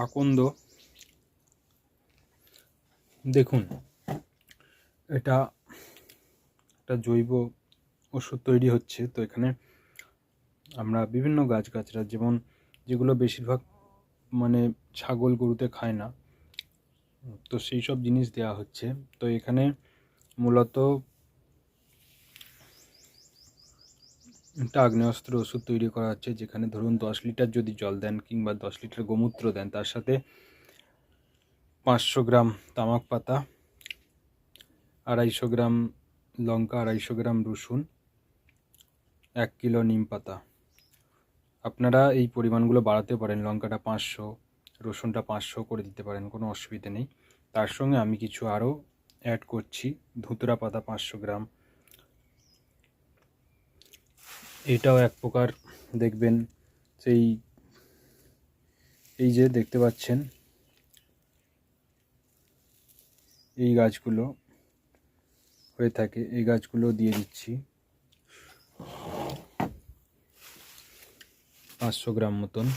আকন্দ দেখুন, এটা একটা জৈব ওষুধ তৈরি হচ্ছে। তো এখানে আমরা বিভিন্ন গাছগাছরা যেগুলো বেশিরভাগ ছাগল গরুতে খায় না, তো সেই সব জিনিস দেওয়া হচ্ছে। তো এখানে মূলত একটা আগ্নেয়াস্ত্র ওষুধ তৈরি করা হচ্ছে, যেখানে ধরুন 10 লিটার যদি জল দেন কিংবা 10 লিটার গোমূত্র দেন, তার সাথে 500 গ্রাম তামাক পাতা, 250 গ্রাম লঙ্কা, 250 গ্রাম রসুন, 1 কিলো নিম পাতা। আপনারা এই পরিমাণগুলো বাড়াতে পারেন, লঙ্কাটা 500, রসুনটা 500 করে দিতে পারেন, কোনো অসুবিধে নেই। তার সঙ্গে আমি কিছু আরও অ্যাড করছি। ধুতুরা পাতা 500 গ্রাম, এটাও এক প্রকার দেখবেন এই যে দেখতে পাচ্ছেন এই গাছগুলো হয়ে থাকে, এই গাছগুলো দিয়ে দিচ্ছি 500 গ্রাম মতন।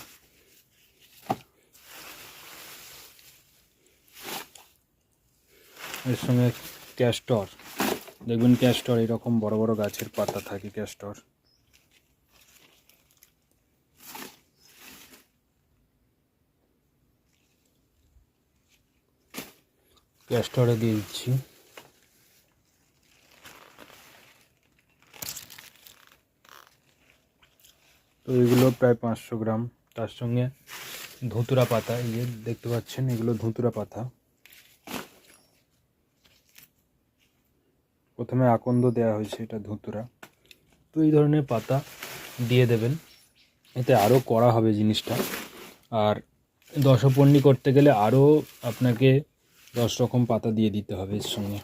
এর সঙ্গে ক্যাস্টর, দেখবেন ক্যাস্টর এরকম বড় বড় গাছের পাতা থাকে, ক্যাস্টরে দিয়ে দিচ্ছি। তো এগুলো প্রায় 500 গ্রাম। তার সঙ্গে ধুতুরা পাতা, এই যে দেখতে পাচ্ছেন এগুলো ধুতুরা পাতা। প্রথমে আকন্দ দেওয়া হয়েছে, এটা ধুতুরা। তো এই ধরনের পাতা দিয়ে দেবেন, এতে আরও কড়া হবে জিনিসটা। আর দশপর্ণি করতে গেলে আরও আপনাকে 10 রকম পাতা দিয়ে দিতে হবে এর সঙ্গে।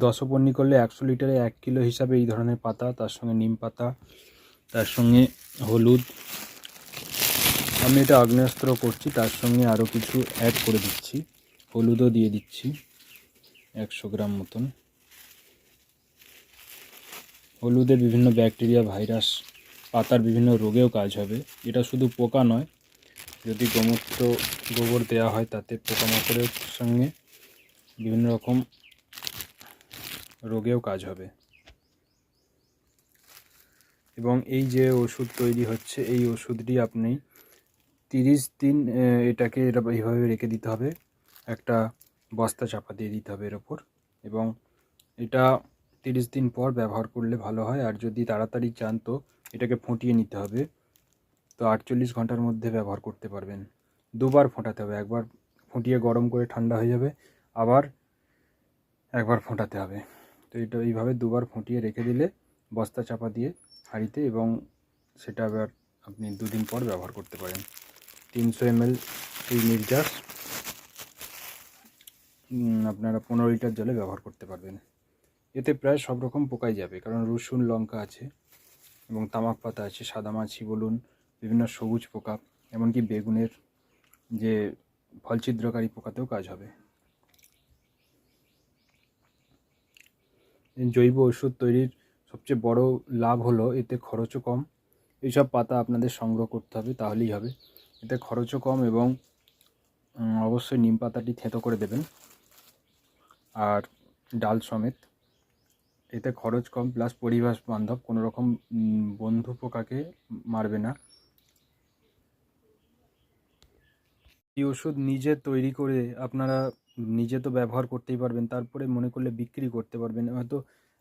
দশপর্ণি করলে 100 লিটারে 1 কিলো হিসাবে এই ধরনের পাতা, তার সঙ্গে নিম পাতা, তার সঙ্গে হলুদ। আমি এটা আগ্নেয়াস্ত্র করছি, তার সঙ্গে আরও কিছু অ্যাড করে দিচ্ছি, হলুদও দিয়ে দিচ্ছি 100 গ্রাম মতন। হলুদে বিভিন্ন ব্যাকটেরিয়া, ভাইরাস, পাতার বিভিন্ন রোগেও কাজ হবে। এটা শুধু পোকা নয়, যদি গোবর দেওয়া হয় তাতে পোকামাকড়ের সঙ্গে বিভিন্ন রকম রোগেও কাজ হবে। এবং এই যে ওষুধ তৈরি হচ্ছে, এই ওষুধটি আপনি 30 দিন এটাকে এইভাবে রেখে দিতে হবে, একটা বস্তা চাপা দিয়ে দিতে হবে এর ওপর। এবং এটা 30 দিন পর ব্যবহার করলে ভালো হয়। আর যদি তাড়াতাড়ি চান তো এটাকে ফুটিয়ে নিতে হবে। তো 48 ঘন্টার মধ্যে ব্যবহার করতে পারবেন। দুবার ফোটাতে হবে, একবার ফুটিয়ে গরম করে ঠান্ডা হয়ে যাবে, আবার একবার ফোটাতে হবে। তো এটা এইভাবে দুবার ফুটিয়ে রেখে দিলে বস্তা চাপা দিয়ে হাঁড়িতে, এবং সেটা আবার আপনি 2 দিন পর ব্যবহার করতে পারেন। 300 ml এই নির্যাস আপনারা 15 লিটার জলে ব্যবহার করতে পারবেন। এতে প্রায় সব রকম পোকাই যাবে, কারণ রসুন, লঙ্কা আছে এবং তামাক পাতা আছে, সাদামাছি বলুন, বিভিন্ন সবুজ পোকা, এমনকি বেগুনের যে ফল ছিদ্রকারী পোকাতেও কাজ হবে। জৈব ওষুধ তৈরির সবচেয়ে বড় লাভ হলো এতে খরচও কম। এইসব পাতা আপনাদের সংগ্রহ করতে হবে, তাহলেই হবে। এতে খরচও কম, এবং অবশ্যই নিম পাতাটি থেঁতো করে দেবেন, আর ডাল সমেত। এতে খরচ কম, প্লাস পরিবেশ বান্ধব, কোনো রকম বন্ধু পোকাকে মারবে না। এই ওষুধ নিজে তৈরি করে আপনারা নিজে তো ব্যবহার করতেই পারবেন, তারপরে মনে করলে বিক্রি করতে পারবেন। হয়তো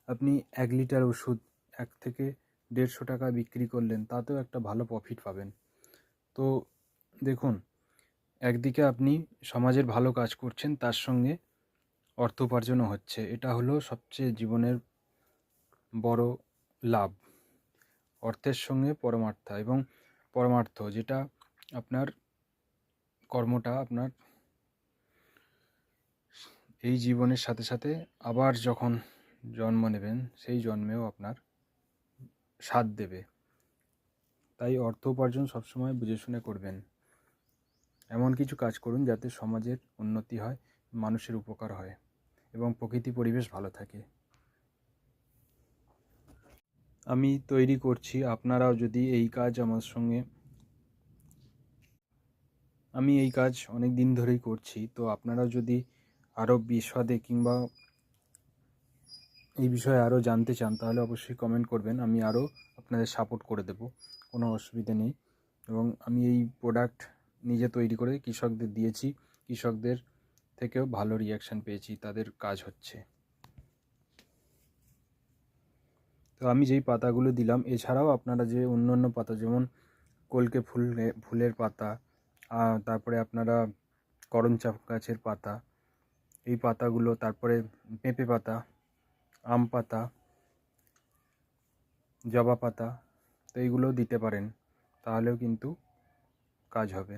আপনি 1 লিটার ওষুধ 1 থেকে 150 টাকা বিক্রি করলেন, তাতেও একটা ভালো প্রফিট পাবেন। তো দেখুন, একদিকে আপনি সমাজের ভালো কাজ করছেন, তার সঙ্গে অর্থ উপার্জনও হচ্ছে। এটা হলো সবচেয়ে জীবনের বড় লাভ। অর্থের সঙ্গে পরমার্থ, যেটা আপনার কর্মটা আপনার এই জীবনের সাথে সাথে আবার যখন জন্ম নেবেন, সেই জন্মেও আপনার সাথ দেবে। তাই অর্থ উপার্জন সবসময় বুঝে শুনে করবেন। এমন কিছু কাজ করুন যাতে সমাজের উন্নতি হয়, মানুষের উপকার হয় এবং প্রকৃতি পরিবেশ ভালো থাকে। আমি তৈরি করছি, আপনারাও যদি এই কাজ আমার সঙ্গে, আমি এই কাজ অনেক দিন ধরেই করছি, তো আপনারাও যদি আরও বিশদে কিংবা এই বিষয়ে আরও জানতে চান তাহলে অবশ্যই কমেন্ট করবেন, আমি আরও আপনাদের সাপোর্ট করে দেব, কোনো অসুবিধা নেই। এবং আমি এই প্রোডাক্ট নিজে তৈরি করে কৃষকদের দিয়েছি, কৃষকদের থেকেও ভালো রিয়াকশান পেয়েছি, তাদের কাজ হচ্ছে। তো আমি যেই পাতাগুলো দিলাম, এছাড়াও আপনারা যে অন্য অন্য পাতা, যেমন কলকে ফুলের পাতা, তারপরে আপনারা করঞ্চা গাছের পাতা, এই পাতাগুলো, তারপরে পেঁপে পাতা, আম পাতা, জবা পাতা, তো এইগুলোও দিতে পারেন, তাহলেও কিন্তু কাজ হবে।